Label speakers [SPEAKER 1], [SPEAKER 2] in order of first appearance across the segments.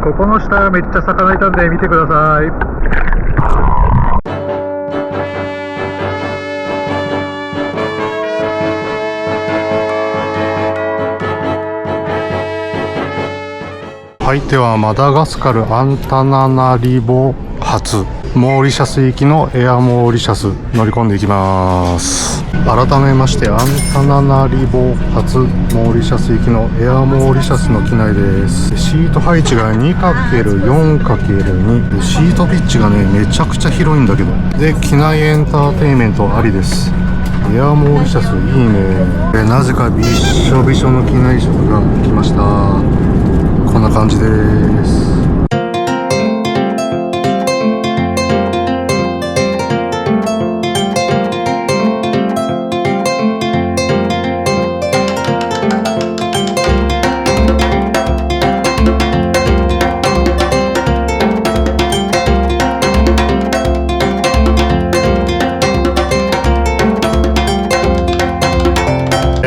[SPEAKER 1] ここの下めっちゃ魚いたんで見てください。相手はマダガスカルアンタナナリボ発モーリシャス行きのエアモーリシャス乗り込んでいきます。改めましてアンタナナリボ発モーリシャス行きのエアモーリシャスの機内です。シート配置が 2×4×2 シートピッチがねめちゃくちゃ広いんだけど、で機内エンターテインメントありです。エアモーリシャスいいね。なぜかびっしょびしょの機内食が来ました。こんな感じです。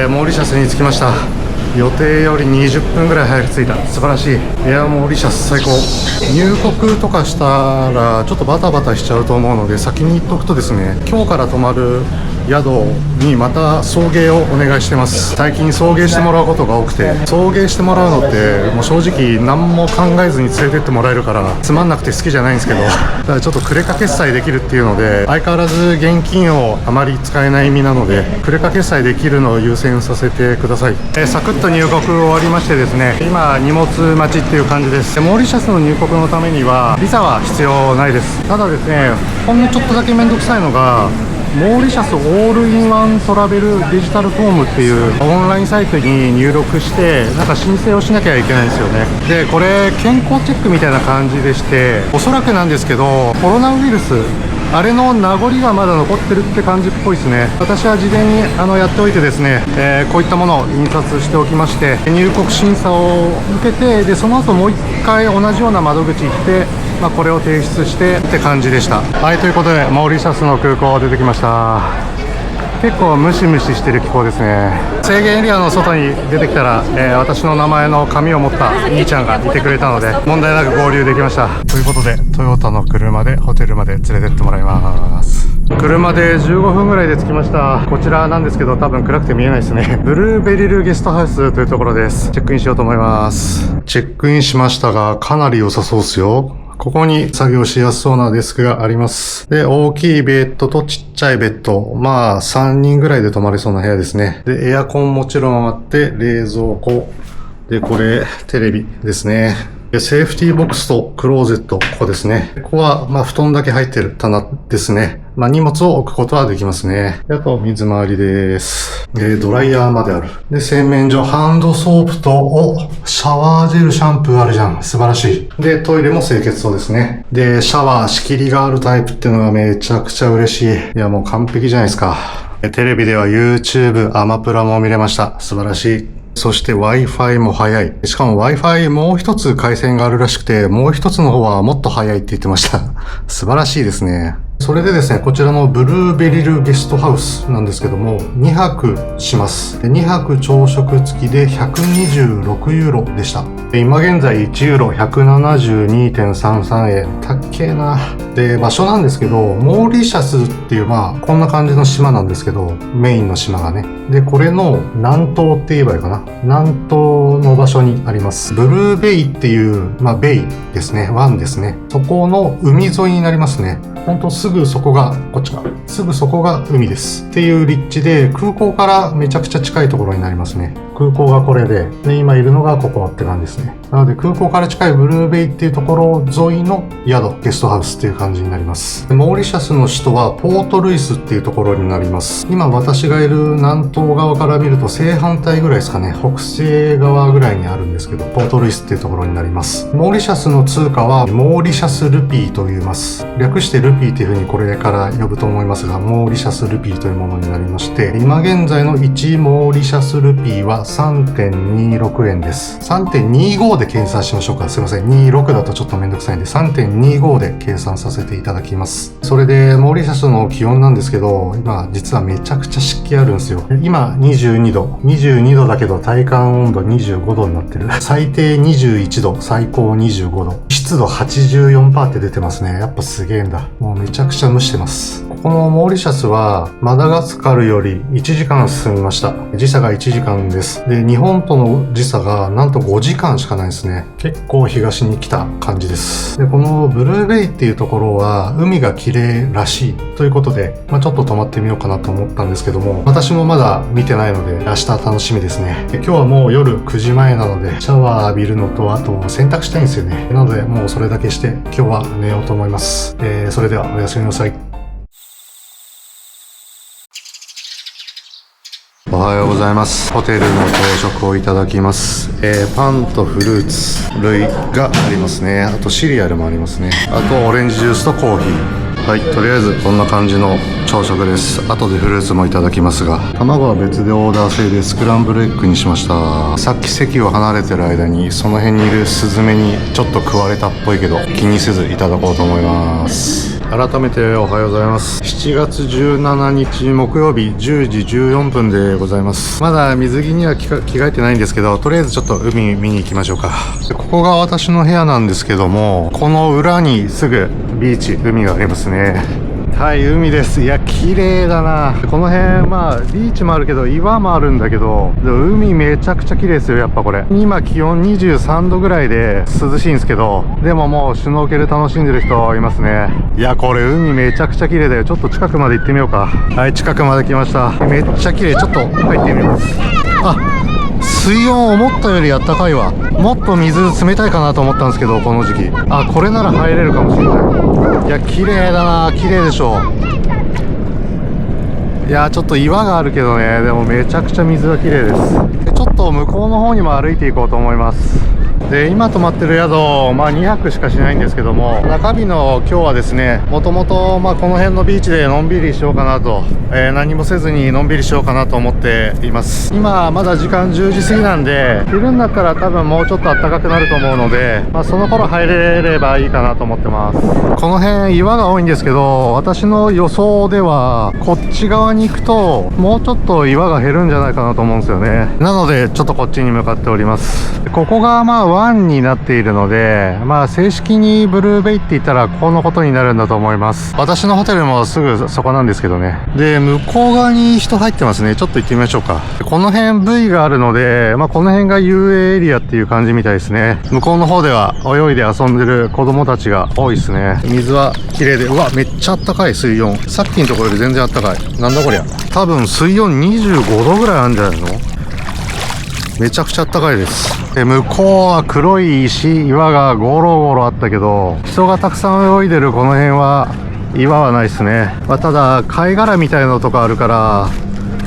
[SPEAKER 1] モーリシャスに着きました。予定より20分ぐらい早く着いた。素晴らしい。エアモーリシャス最高。入国とかしたらちょっとバタバタしちゃうと思うので、先に言っとくとですね、今日から泊まる宿にまた送迎をお願いしてます。最近送迎してもらうことが多くて、送迎してもらうのってもう正直何も考えずに連れてってもらえるからつまんなくて好きじゃないんですけど、だからちょっとクレカ決済できるっていうので、相変わらず現金をあまり使えない身なのでクレカ決済できるのを優先させてください。サクッと入国終わりましてですね、今荷物待ちっていう感じです。モーリシャスの入国のためにはビザは必要ないです。ただですね、ほんのちょっとだけめんどくさいのが、モーリシャスオールインワントラベルデジタルフォームっていうオンラインサイトに入力してなんか申請をしなきゃいけないんですよね。でこれ健康チェックみたいな感じでして、おそらくなんですけどコロナウイルスあれの名残がまだ残ってるって感じっぽいですね。私は事前にやっておいてですね、こういったものを印刷しておきまして、入国審査を受けて、でその後もう一回同じような窓口行って、これを提出してって感じでした。はい、ということでモーリシャスの空港出てきました。結構ムシムシしてる気候ですね。制限エリアの外に出てきたら、私の名前の紙を持った兄ちゃんがいてくれたので問題なく合流できました。ということでトヨタの車でホテルまで連れてってもらいます。車で15分ぐらいで着きました。こちらなんですけど多分暗くて見えないですね。ブルーベリルゲストハウスというところです。チェックインしようと思います。チェックインしましたがかなり良さそうですよ。ここに作業しやすそうなデスクがあります。で、大きいベッドとちっちゃいベッド。3人ぐらいで泊まれそうな部屋ですね。で、エアコンもちろんあって、冷蔵庫。で、これ、テレビですね。で、セーフティーボックスとクローゼット、ここですね。ここは、布団だけ入ってる棚ですね。荷物を置くことはできますね。で、あと、水回りです。で、ドライヤーまである。で、洗面所、ハンドソープと、シャワージェルシャンプーあるじゃん。素晴らしい。で、トイレも清潔そうですね。で、シャワー仕切りがあるタイプっていうのがめちゃくちゃ嬉しい。いや、もう完璧じゃないですか。テレビでは YouTube、アマプラも見れました。素晴らしい。そして Wi-Fi も早い。しかも Wi-Fi もう一つ回線があるらしくて、もう一つの方はもっと早いって言ってました。素晴らしいですね。それでですね、こちらのブルーベリルゲストハウスなんですけども、2泊します。で2泊朝食付きで126ユーロでした。で今現在1ユーロ 172.33 円。たっけーな。で、場所なんですけど、モーリシャスっていうこんな感じの島なんですけど、メインの島がね。で、これの南東って言えばいいかな。南東の場所にあります。ブルーベイっていう、ベイですね。湾ですね。そこの海沿いになりますね。ほんとすぐそこが、こっちか。すぐそこが海です。っていう立地で、空港からめちゃくちゃ近いところになりますね。空港がこれで、今いるのがここって感じですね。なので空港から近いブルーベイっていうところ沿いの宿、ゲストハウスっていう感じになります。モーリシャスの首都はポートルイスっていうところになります。今私がいる南東側から見ると正反対ぐらいですかね。北西側ぐらいにあるんですけど、ポートルイスっていうところになります。モーリシャスの通貨はモーリシャスルピーと言います。略してルピーっていう風にこれから呼ぶと思いますが、モーリシャスルピーというものになりまして、今現在の1モーリシャスルピーは3.26 円です。3.25 で計算しましょうか。すいません。26だとちょっとめんどくさいんで、3.25 で計算させていただきます。それで、モーリシャスの気温なんですけど、今、実はめちゃくちゃ湿気あるんですよ。今、22度。22度だけど、体感温度25度になってる。最低21度、最高25度。湿度 84% って出てますね。やっぱすげえんだ。もうめちゃくちゃ蒸してます。このモーリシャスは、マダガスカルより1時間進みました。時差が1時間です。で、日本との時差がなんと5時間しかないですね。結構東に来た感じです。で、このブルーベイっていうところは、海が綺麗らしいということで、ちょっと泊まってみようかなと思ったんですけども、私もまだ見てないので、明日楽しみですね。で、今日はもう夜9時前なので、シャワー浴びるのと、あと洗濯したいんですよね。なので、もうそれだけして、今日は寝ようと思います。それではおやすみなさい。おはようございます。ホテルの朝食をいただきます。パンとフルーツ類がありますね。あとシリアルもありますね。あとオレンジジュースとコーヒー。はい、とりあえずこんな感じの朝食です。後でフルーツもいただきますが、卵は別でオーダー制でスクランブルエッグにしました。さっき席を離れてる間にその辺にいるスズメにちょっと食われたっぽいけど気にせずいただこうと思います。改めておはようございます。7月17日木曜日10時14分でございます。まだ水着には着替えてないんですけど、とりあえずちょっと海見に行きましょうか。ここが私の部屋なんですけども、この裏にすぐビーチ、海がありますね。はい、海です。いや、綺麗だな。この辺、ビーチもあるけど、岩もあるんだけど、海めちゃくちゃ綺麗ですよ、やっぱこれ。今気温23度ぐらいで涼しいんですけど、でももうシュノーケル楽しんでる人いますね。いや、これ海めちゃくちゃ綺麗だよ。ちょっと近くまで行ってみようか。はい、近くまで来ました。めっちゃ綺麗。ちょっと入ってみます。あ、水温思ったよりあったかいわ。もっと水冷たいかなと思ったんですけど、この時期。あ、これなら入れるかもしれない。いや、綺麗だな。綺麗でしょ。いや、ちょっと岩があるけどね、でもめちゃくちゃ水は綺麗です。ちょっと向こうの方にも歩いていこうと思います。で、今泊まってる宿、2泊しかしないんですけども、中日の今日はですね、もともと、この辺のビーチでのんびりしようかなと、何もせずにのんびりしようかなと思っています。今、まだ時間10時過ぎなんで、昼になったら多分もうちょっと暖かくなると思うので、その頃入れればいいかなと思ってます。この辺、岩が多いんですけど、私の予想では、こっち側に行くと、もうちょっと岩が減るんじゃないかなと思うんですよね。なので、ちょっとこっちに向かっております。ここが湾になっているので、正式にブルーベイって言ったらこのことになるんだと思います。私のホテルもすぐそこなんですけどね。で、向こう側に人入ってますね。ちょっと行ってみましょうか。この辺 V があるので、この辺が遊泳エリアっていう感じみたいですね。向こうの方では泳いで遊んでる子供たちが多いですね。水は綺麗で、うわ、めっちゃあったかい水温。さっきのところより全然あったかい。なんだこりゃ。多分水温25度ぐらいあるんじゃないの？めちゃくちゃあったかいです。向こうは黒い石、岩がゴロゴロあったけど、人がたくさん泳いでるこの辺は岩はないですね。ただ貝殻みたいなのとかあるから、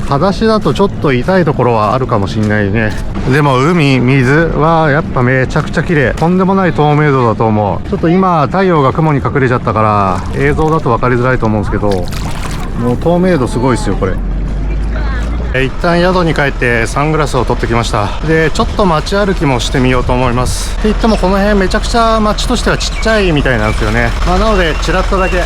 [SPEAKER 1] 裸足だとちょっと痛いところはあるかもしんないね。でも海、水はやっぱめちゃくちゃ綺麗。とんでもない透明度だと思う。ちょっと今太陽が雲に隠れちゃったから映像だと分かりづらいと思うんですけど、もう透明度すごいですよこれ。一旦宿に帰ってサングラスを取ってきました。で、ちょっと街歩きもしてみようと思います。って言ってもこの辺めちゃくちゃ街としてはちっちゃいみたいなんですよね。なのでチラッとだけ。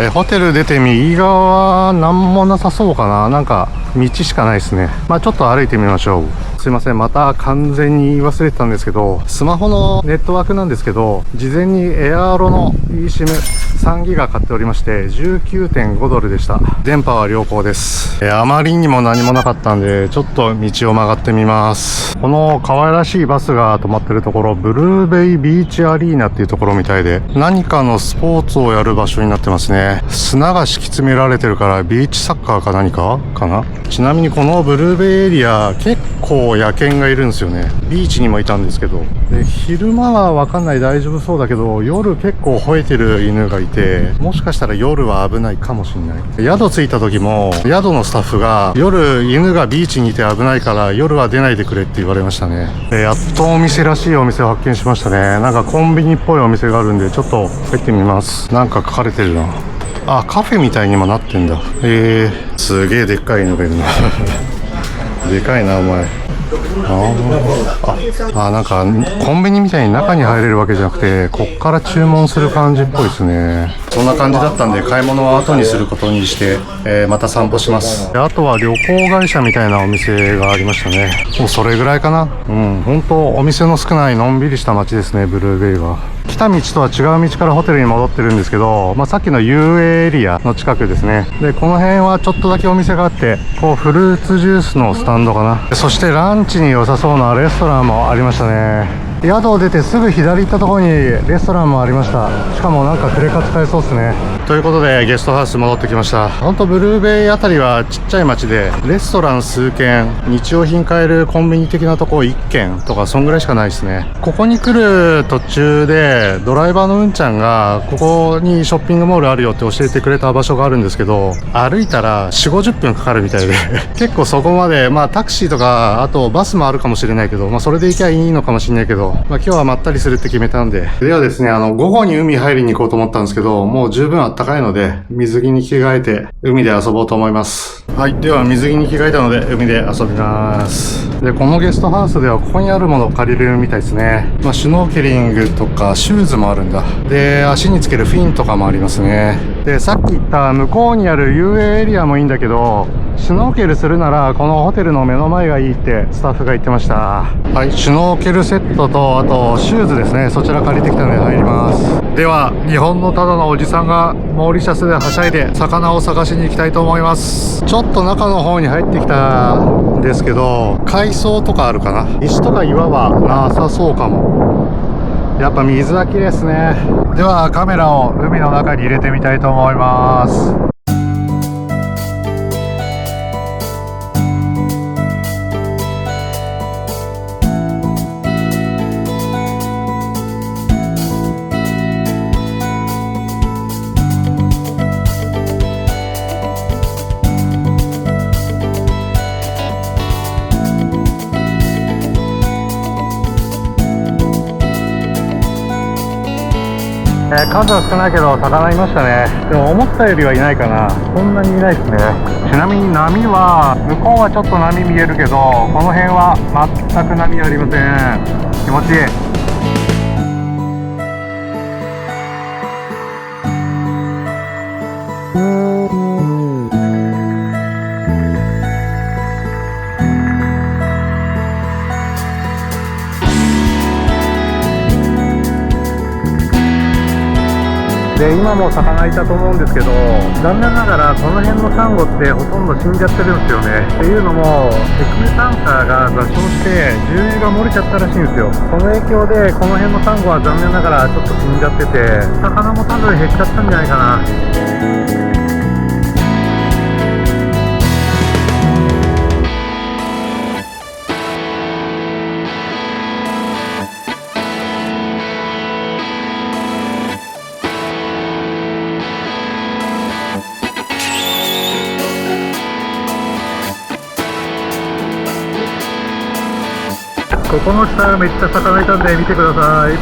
[SPEAKER 1] ホテル出て右側は何もなさそうかな。なんか道しかないですね。ちょっと歩いてみましょう。すいません、また完全に忘れてたんですけど、スマホのネットワークなんですけど、事前にエアーロの eSIM3 ギガ買っておりまして 19.5 ドルでした。電波は良好です。あまりにも何もなかったんで、ちょっと道を曲がってみます。この可愛らしいバスが止まってるところ、ブルーベイビーチアリーナっていうところみたいで、何かのスポーツをやる場所になってますね。砂が敷き詰められてるからビーチサッカーか何かかな。ちなみにこのブルーベイエリア結構野犬がいるんですよね。ビーチにもいたんですけど、で昼間はわかんない、大丈夫そうだけど、夜結構吠えてる犬がいて、もしかしたら夜は危ないかもしれない。宿着いた時も宿のスタッフが、夜犬がビーチにいて危ないから夜は出ないでくれって言われましたね。やっとお店らしいお店を発見しましたね。なんかコンビニっぽいお店があるんで、ちょっと入ってみます。なんか書かれてるな。あ、カフェみたいにもなってんだ。すげえでっかい犬がいるなでかいなお前。なんかコンビニみたいに中に入れるわけじゃなくて、こっから注文する感じっぽいですね。そんな感じだったんで、買い物は後にすることにして、また散歩します。で、あとは旅行会社みたいなお店がありましたね。もうそれぐらいかな。本当お店の少ないのんびりした街ですね、ブルーベイは。来た道とは違う道からホテルに戻ってるんですけど、さっきの遊泳エリアの近くですね。で、この辺はちょっとだけお店があって、フルーツジュースのスタンドかな。そしてランチに良さそうなレストランもありましたね。宿を出てすぐ左行ったところにレストランもありました。しかもなんかクレカ使えそうですね。ということでゲストハウス戻ってきました。ほんとブルーベイあたりはちっちゃい町で、レストラン数軒、日用品買えるコンビニ的なとこ1軒とかそんぐらいしかないですね。ここに来る途中でドライバーのうんちゃんがここにショッピングモールあるよって教えてくれた場所があるんですけど、歩いたら 4,50 分かかるみたいで結構そこまでタクシーとかあとバスもあるかもしれないけど、それで行きゃいいのかもしれないけど、今日はまったりするって決めたんで。ではですね、午後に海入りに行こうと思ったんですけど、もう十分あったかいので、水着に着替えて、海で遊ぼうと思います。はい。では、水着に着替えたので、海で遊びます。で、このゲストハウスでは、ここにあるものを借りれるみたいですね。シュノーケリングとか、シューズもあるんだ。で、足につけるフィンとかもありますね。で、さっき言った向こうにある遊泳エリアもいいんだけど、シュノーケルするならこのホテルの目の前がいいってスタッフが言ってました。はい、シュノーケルセットとあとシューズですね、そちら借りてきたので入ります。では日本のただのおじさんがモーリシャスではしゃいで魚を探しに行きたいと思います。ちょっと中の方に入ってきたんですけど、海藻とかあるかな。石とか岩はなさそうかも。やっぱ水は綺麗ですね。ではカメラを海の中に入れてみたいと思います。数は少ないけど魚いましたね。でも思ったよりはいないかな。そんなにいないですね。ちなみに波は向こうはちょっと波見えるけど、この辺は全く波ありません。気持ちいい。で、今も魚いたと思うんですけど、残念ながらこの辺のサンゴってほとんど死んじゃってるんですよね。っていうのも石油タンカーが座礁して重油が漏れちゃったらしいんですよ。その影響でこの辺のサンゴは残念ながらちょっと死んじゃってて、魚も多分減っちゃったんじゃないかな。ここの下めっちゃ魚いたんで見てください。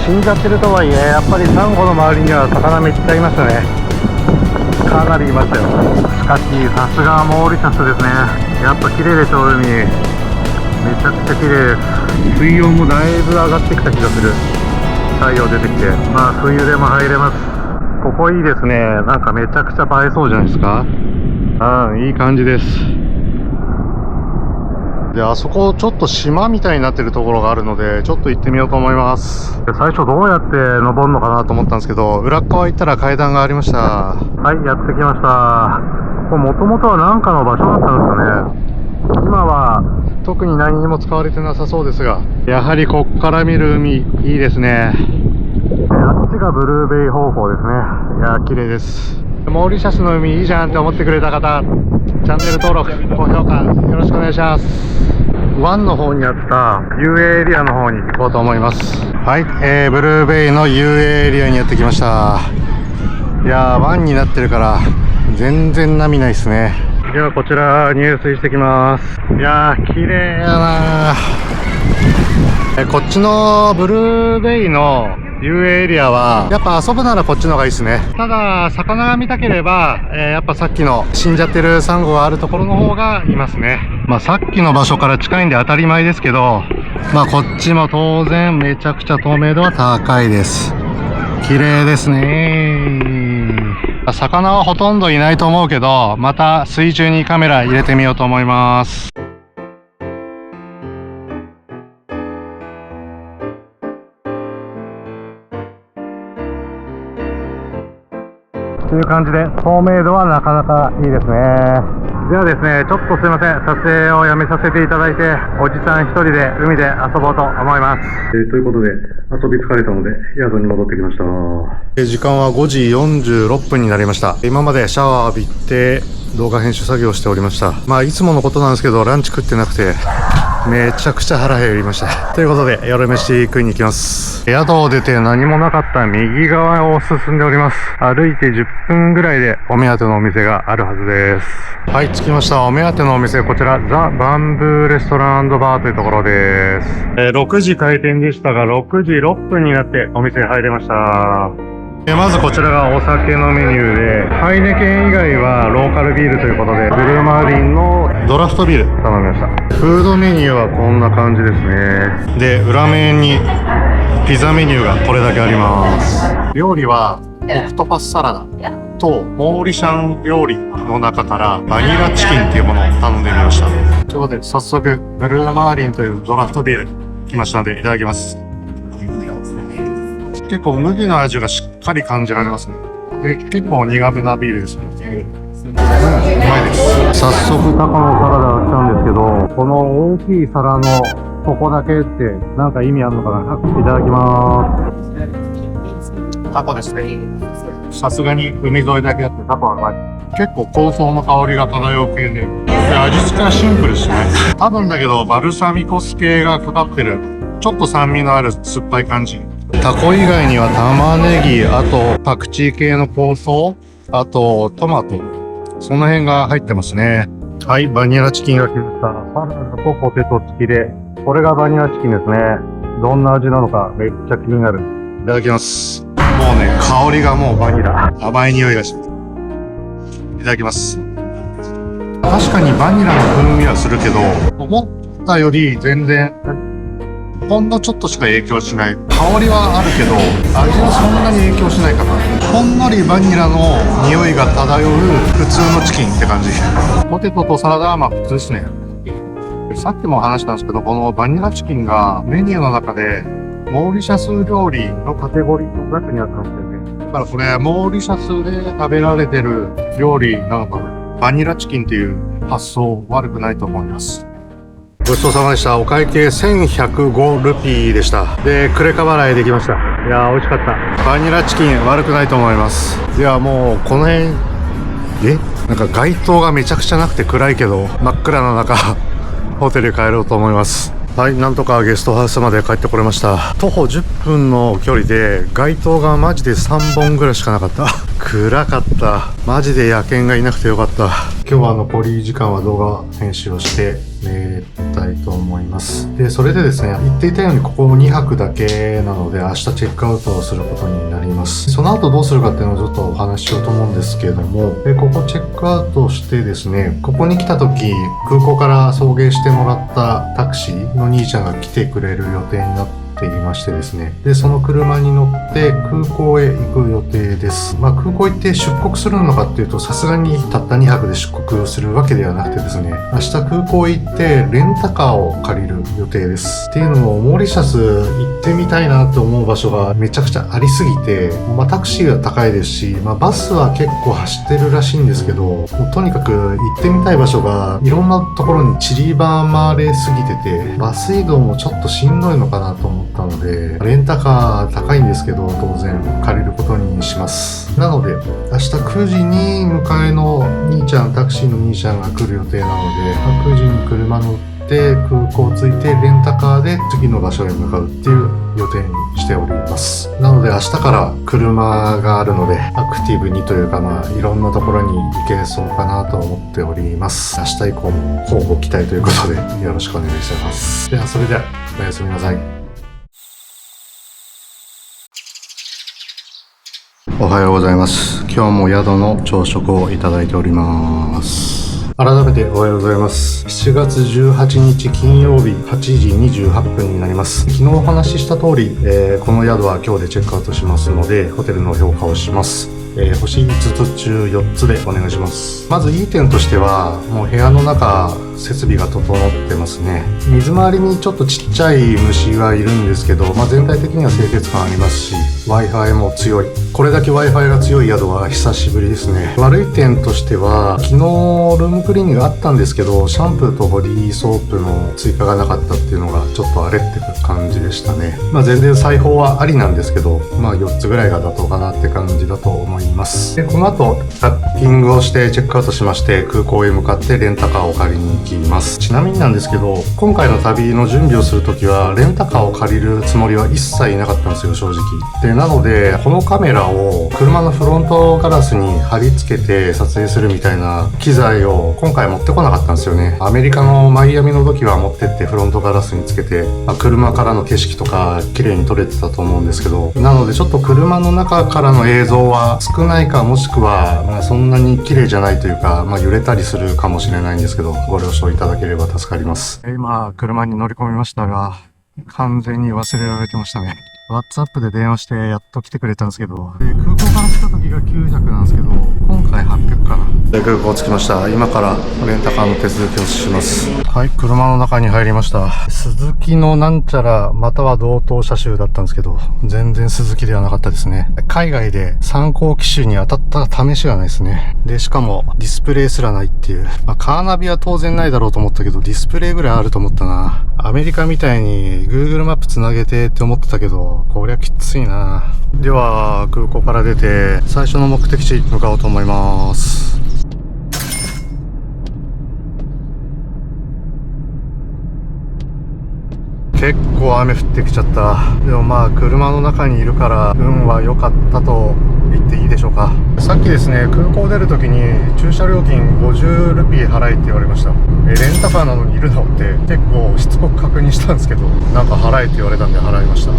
[SPEAKER 1] 死んじゃってるとはいえ、やっぱりサンゴの周りには魚めっちゃいましたね。かなりいましたよ。しかしさすがモーリシャスですね。やっぱ綺麗でしょ、海。めちゃくちゃ綺麗です。水温もだいぶ上がってきた気がする。太陽出てきて、冬でも入れます。ここいいですね。なんかめちゃくちゃ映えそうじゃないですか。いい感じです。で、あそこちょっと島みたいになってるところがあるので、ちょっと行ってみようと思います。最初どうやって登るのかなと思ったんですけど、裏側行ったら階段がありました。はい、やってきました。ここもともとは何かの場所だったんですかね。今は特に何にも使われてなさそうですが、やはりこっから見る海、いいですね。あっちがブルーベイ方向ですね。いや、綺麗です。モーリシャスの海いいじゃんって思ってくれた方、チャンネル登録、高評価よろしくお願いします。湾の方にあった遊泳エリアの方に行こうと思います。はい、ブルーベイの遊泳エリアにやってきました。いやー、湾になってるから全然波ないですね。ではこちら入水してきます。いやー綺麗やなー。こっちのブルーベイの遊泳エリアはやっぱ遊ぶならこっちの方がいいですね。ただ魚が見たければ、やっぱさっきの死んじゃってるサンゴがあるところの方がいますね。まあさっきの場所から近いんで当たり前ですけど、まあこっちも当然めちゃくちゃ透明度は高いです。綺麗ですね。魚はほとんどいないと思うけど、また水中にカメラ入れてみようと思います。という感じで透明度はなかなかいいですね。ではですね、ちょっとすいません、撮影をやめさせていただいて、おじさん一人で海で遊ぼうと思います。ということで遊び疲れたので宿に戻ってきました。時間は5時46分になりました。今までシャワー浴びて動画編集作業をしておりました。まあいつものことなんですけど、ランチ食ってなくてめちゃくちゃ腹減りました。ということで夜飯食いに行きます。宿を出て何もなかった右側を進んでおります。歩いて10分ぐらいでお目当てのお店があるはずです。はい、着きました。お目当てのお店、こちらザ・バンブーレストラン&バーというところです。6時開店でしたが6時6分になってお店に入れました。まずこちらがお酒のメニューで、ハイネケン以外はローカルビールということで、ブルーマーリンのドラフトビール頼みました。フードメニューはこんな感じですね。で、裏面にピザメニューがこれだけあります。料理はオクトパスサラダとモーリシャン料理の中からバニラチキンっていうものを頼んでみました。ということで早速ブルーマーリンというドラフトビール来ましたのでいただきます。結構麦の味がしっかり感じられますね。結構苦めなビールですね。うまいです。早速タコのサラダが来たんですけど、この大きい皿のここだけってなんか意味あるのかな。いただきます。タコですね。さすがに海沿いだけあってタコはうまい。結構香草の香りが漂う系で、味付けはシンプルですね。多分だけどバルサミコ酢系がかかってる、ちょっと酸味のある酸っぱい感じ。タコ以外には玉ねぎ、あとパクチー系の香草、あとトマト、その辺が入ってますね。はい、バニラチキンが来ました。サラダとポテト付きで、これがバニラチキンですね。どんな味なのかめっちゃ気になる。いただきます。もうね、香りがもうバニラ、甘い匂いがします。いただきます。確かにバニラの風味はするけど、思ったより全然ほんのちょっとしか影響しない。香りはあるけど味はそんなに影響しないかな。ほんのりバニラの匂いが漂う普通のチキンって感じ。ポテトとサラダはまあ普通ですね。さっきも話したんですけど、このバニラチキンがメニューの中でモーリシャス料理のカテゴリーの中にあったんですよね。だからこれモーリシャスで食べられてる料理なのかな。バニラチキンっていう発想悪くないと思います。ごちそうさまでした。お会計1105ルピーでした。で、クレカ払いできました。いやー美味しかった。バニラチキン悪くないと思います。いやもうこの辺なんか街灯がめちゃくちゃなくて暗いけど真っ暗な中ホテル帰ろうと思います。はい、なんとかゲストハウスまで帰ってこれました。徒歩10分の距離で街灯がマジで3本ぐらいしかなかった。暗かった。マジで野犬がいなくてよかった。今日は残り時間は動画編集をして寝たいと思います。で、それでですね、言っていたようにここ2泊だけなので明日チェックアウトをすることになります。その後どうするかっていうのをちょっとお話ししようと思うんですけれども、ここチェックアウトしてですね、ここに来た時空港から送迎してもらったタクシーの兄ちゃんが来てくれる予定になっていましてですね、でその車に乗って空港へ行く予定です。空港行って出国するのかっていうと、さすがにたった2泊で出国をするわけではなくてですね、明日空港へ行ってレンタカーを借りる予定です。っていうのもモーリシャス行ってみたいなと思う場所がめちゃくちゃありすぎて、タクシーは高いですし、バスは結構走ってるらしいんですけど、もうとにかく行ってみたい場所がいろんなところに散りばまれすぎてて、バス移動もちょっとしんどいのかなと思ったので、レンタカー高いんですけど当然借りることにします。なので明日9時に迎えの兄ちゃん、タクシーの兄ちゃんが来る予定なので、9時に車乗って空港着いてレンタカーで次の場所へ向かうっていう予予定にしております。なので明日から車があるので、アクティブにというかいろんなところに行けそうかなと思っております。明日以降も交互期待ということでよろしくお願いします。ではそれではおやすみなさい。おはようございます。今日も宿の朝食をいただいております。改めておはようございます。7月18日金曜日8時28分になります。昨日お話しした通り、この宿は今日でチェックアウトしますので、ホテルの評価をします。星5つ中4つでお願いします。まずいい点としては、もう部屋の中、設備が整ってますね。水回りにちょっとちっちゃい虫がいるんですけど、全体的には清潔感ありますし、Wi-Fi も強い。これだけ Wi-Fi が強い宿は久しぶりですね。悪い点としては、昨日ルームクリーニングあったんですけど、シャンプーとボディーソープの追加がなかったっていうのがちょっとあれって感じでしたね。全然裁縫はありなんですけど、4つぐらいが妥当かなって感じだと思います。で、この後、ラッピングをしてチェックアウトしまして、空港へ向かってレンタカーを借りに行きます。ちなみになんですけど、今回の旅の準備をするときは、レンタカーを借りるつもりは一切なかったんですよ、正直。で、なので、このカメラを車のフロントガラスに貼り付けて撮影するみたいな機材を今回持ってこなかったんですよね。アメリカのマイアミの時は持ってってフロントガラスにつけて、車からの景色とか綺麗に撮れてたと思うんですけど、なのでちょっと車の中からの映像は少ないか、もしくは、そんなに綺麗じゃないというか、揺れたりするかもしれないんですけど、ご了承いただければ助かります。今、車に乗り込みましたが、完全に忘れられてましたね。WhatsApp で電話してやっと来てくれたんですけど、空港から来た時が900なんですけど、今回800かな。で、空港着きました。今からレンタカーの手続きをします。はい、車の中に入りました。スズキのなんちゃら、または同等車種だったんですけど、全然スズキではなかったですね。海外で参考機種に当たった試しがないですね。で、しかもディスプレイすらないっていう。カーナビは当然ないだろうと思ったけど、ディスプレイぐらいあると思ったな。アメリカみたいに Google マップつなげてって思ってたけど、こりゃきついな。では、空港から出て、最初の目的地に向かおうと思います。結構雨降ってきちゃった。でも車の中にいるから運は良かったと言っていいでしょうか。さっきですね、空港出るときに駐車料金50ルピー払えって言われました。レンタカーなのにいるのって結構しつこく確認したんですけど、なんか払えって言われたんで払いました。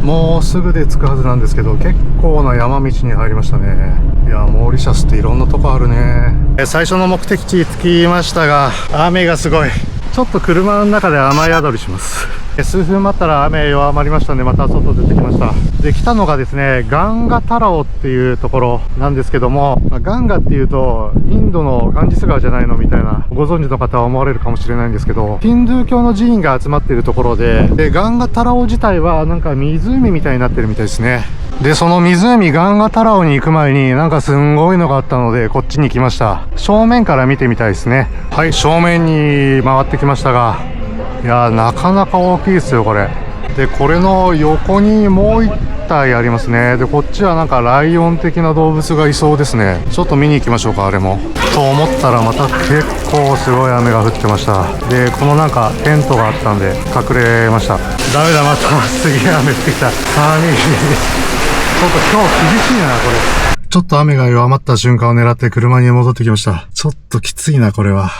[SPEAKER 1] もうすぐで着くはずなんですけど、結構な山道に入りましたね。いや、モーリシャスっていろんなとこあるね。最初の目的地着きましたが、雨がすごい。ちょっと車の中で雨宿りします。数分待ったら雨弱まりましたんで、また外出てきました。で、来たのがですね、ガンガタラオっていうところなんですけども、ガンガっていうと、インドのガンジス川じゃないのみたいな、ご存知の方は思われるかもしれないんですけど、ヒンドゥー教の寺院が集まっているところで、ガンガタラオ自体はなんか湖みたいになってるみたいですね。で、その湖ガンガタラオに行く前になんかすんごいのがあったので、こっちに来ました。正面から見てみたいですね。はい、正面に回ってきましたが、いやー、なかなか大きいですよ、これ。で、これの横にもう一体ありますね。で、こっちはなんかライオン的な動物がいそうですね。ちょっと見に行きましょうか、あれも。と思ったらまた結構すごい雨が降ってました。で、このなんかテントがあったんで隠れました。ダメだ、またすげえ雨降ってきた。ちょっと今日厳しいな、これ。ちょっと雨が弱まった瞬間を狙って車に戻ってきました。ちょっときついな、これは。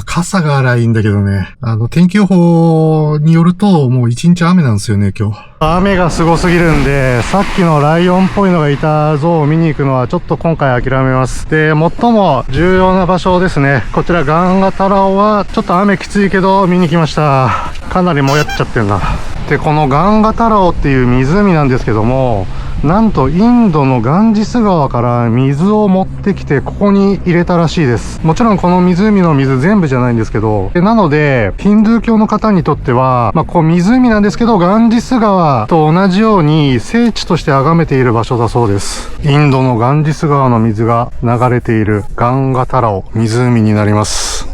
[SPEAKER 1] 傘があらいいんだけどね。天気予報によると、もう一日雨なんですよね、今日。雨がすごすぎるんで、さっきのライオンっぽいのがいた像を見に行くのはちょっと今回諦めます。で、最も重要な場所ですね。こちらガンガタラオは、ちょっと雨きついけど見に来ました。かなりもやっちゃってるな。で、このガンガタラオっていう湖なんですけども、なんとインドのガンジス川から水を持ってきてここに入れたらしいです。もちろんこの湖の水全部じゃないんですけど、なのでヒンドゥー教の方にとっては、こう湖なんですけどガンジス川と同じように聖地として崇めている場所だそうです。インドのガンジス川の水が流れているガンガタラオ湖になります。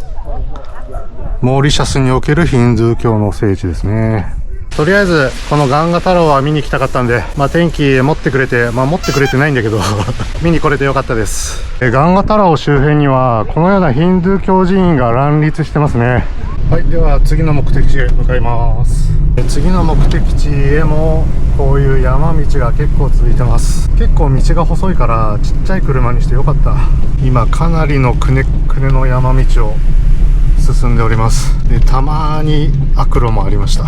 [SPEAKER 1] モーリシャスにおけるヒンドゥー教の聖地ですね。とりあえずこのガンガタラオは見に来たかったんで、天気持ってくれて、持ってくれてないんだけど見に来れてよかったです。ガンガタラオ周辺にはこのようなヒンドゥー教寺院が乱立してますね。はい、では次の目的地へ向かいます。次の目的地へもこういう山道が結構続いてます。結構道が細いからちっちゃい車にしてよかった。今かなりのくねくねの山道を進んでおります。で、たまに悪路もありました。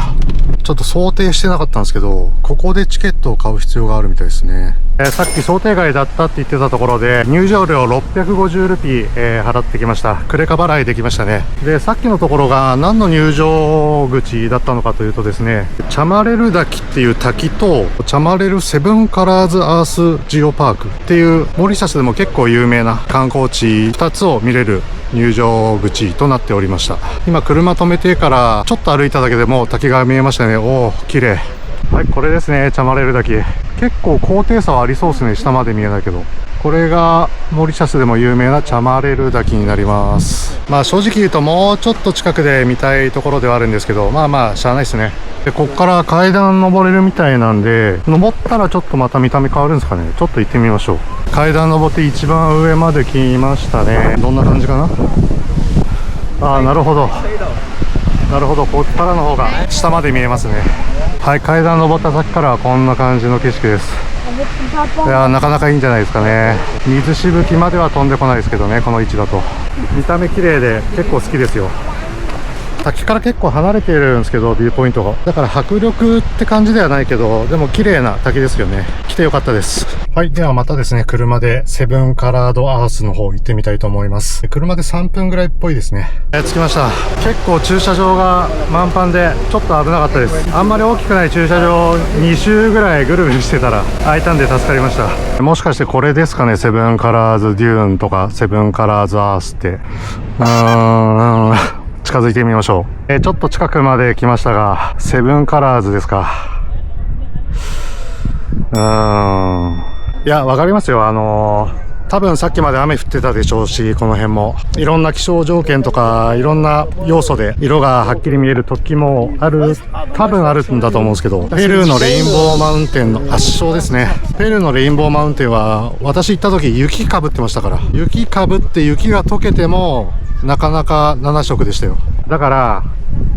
[SPEAKER 1] ちょっと想定してなかったんですけど、ここでチケットを買う必要があるみたいですね。さっき想定外だったって言ってたところで、入場料650ルピー、払ってきました。クレカ払いできましたね。で、さっきのところが何の入場口だったのかというとですね、チャマレル滝っていう滝と、チャマレルセブンカラーズアースジオパークっていう、モリシャスでも結構有名な観光地2つを見れる入場口となっておりました。今車止めてからちょっと歩いただけでもう滝が見えましたね。おー、綺麗。はい、これですね、チャマレル滝。結構高低差はありそうですね、下まで見えないけど。これがモリシャスでも有名なチャマレル滝になります。まあ正直言うともうちょっと近くで見たいところではあるんですけど、まあまあしゃあないですね。で、こっから階段登れるみたいなんで、登ったらちょっとまた見た目変わるんですかね。ちょっと行ってみましょう。階段登って一番上まで来ましたね。どんな感じかな。ああ、なるほど。なるほど、こっからの方が下まで見えますね。はい、階段登った先からはこんな感じの景色です。いやー、なかなかいいんじゃないですかね。水しぶきまでは飛んでこないですけどね、この位置だと。見た目綺麗で結構好きですよ。滝から結構離れているんですけど、ビューポイントが。だから迫力って感じではないけど、でも綺麗な滝ですよね。来てよかったです。はい。ではまたですね、車でセブンカラードアースの方行ってみたいと思います。車で3分ぐらいっぽいですね。着きました。結構駐車場が満帆で、ちょっと危なかったです。あんまり大きくない駐車場2周ぐらいぐるぐるしてたら空いたんで助かりました。もしかしてこれですかね、セブンカラーズデューンとか、セブンカラーズアースって。近づいてみましょう。ちょっと近くまで来ましたが、セブンカラーズですか。いや、わかりますよ。多分さっきまで雨降ってたでしょうし、この辺も。いろんな気象条件とか、いろんな要素で色がはっきり見える時もある、多分あるんだと思うんですけど、ペルーのレインボーマウンテンの圧勝ですね。ペルーのレインボーマウンテンは、私行った時雪かぶってましたから。雪かぶって雪が溶けても、なかなか7色でしたよ。だから、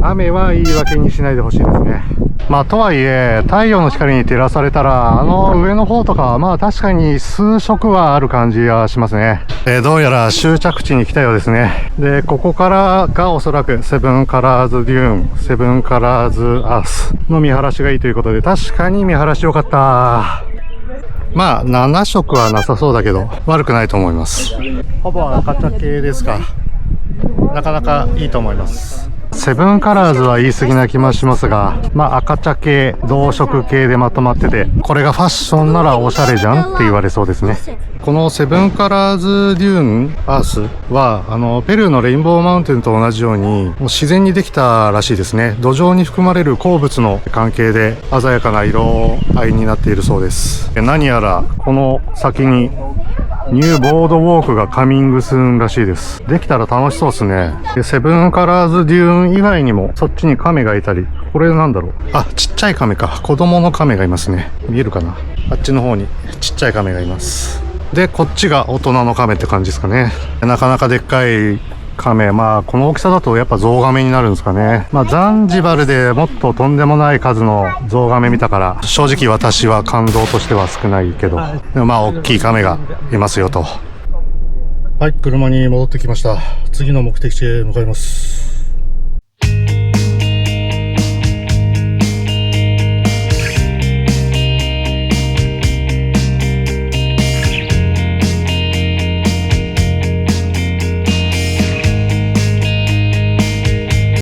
[SPEAKER 1] 雨は言い訳にしないでほしいですね。まあ、とはいえ、太陽の光に照らされたら、上の方とかは、まあ確かに数色はある感じはしますね。どうやら終着地に来たようですね。で、ここからがおそらく、セブンカラーズデューン、セブンカラーズアースの見晴らしがいいということで、確かに見晴らし良かった。まあ、7色はなさそうだけど、悪くないと思います。ほぼ赤茶系ですか。なかなかいいと思います。セブンカラーズは言い過ぎな気もしますが、まあ赤茶系、同色系でまとまってて、これがファッションならおしゃれじゃんって言われそうですね。このセブンカラーズデューンアースは、ペルーのレインボーマウンテンと同じように、もう自然にできたらしいですね。土壌に含まれる鉱物の関係で鮮やかな色合いになっているそうです。何やら、この先に、ニューボードウォークがカミングスーンらしいです。できたら楽しそうですね。で、セブンカラーズデューン以外にも、そっちに亀がいたり、これなんだろう。あ、ちっちゃい亀か。子供の亀がいますね。見えるかな。あっちの方にちっちゃい亀がいます。で、こっちが大人の亀って感じですかね。なかなかでっかい亀。まあ、この大きさだとやっぱゾウガメになるんですかね。まあ、ザンジバルでもっととんでもない数のゾウガメ見たから、正直私は感動としては少ないけど、でもまあ、大きい亀がいますよと。はい、車に戻ってきました。次の目的地へ向かいます。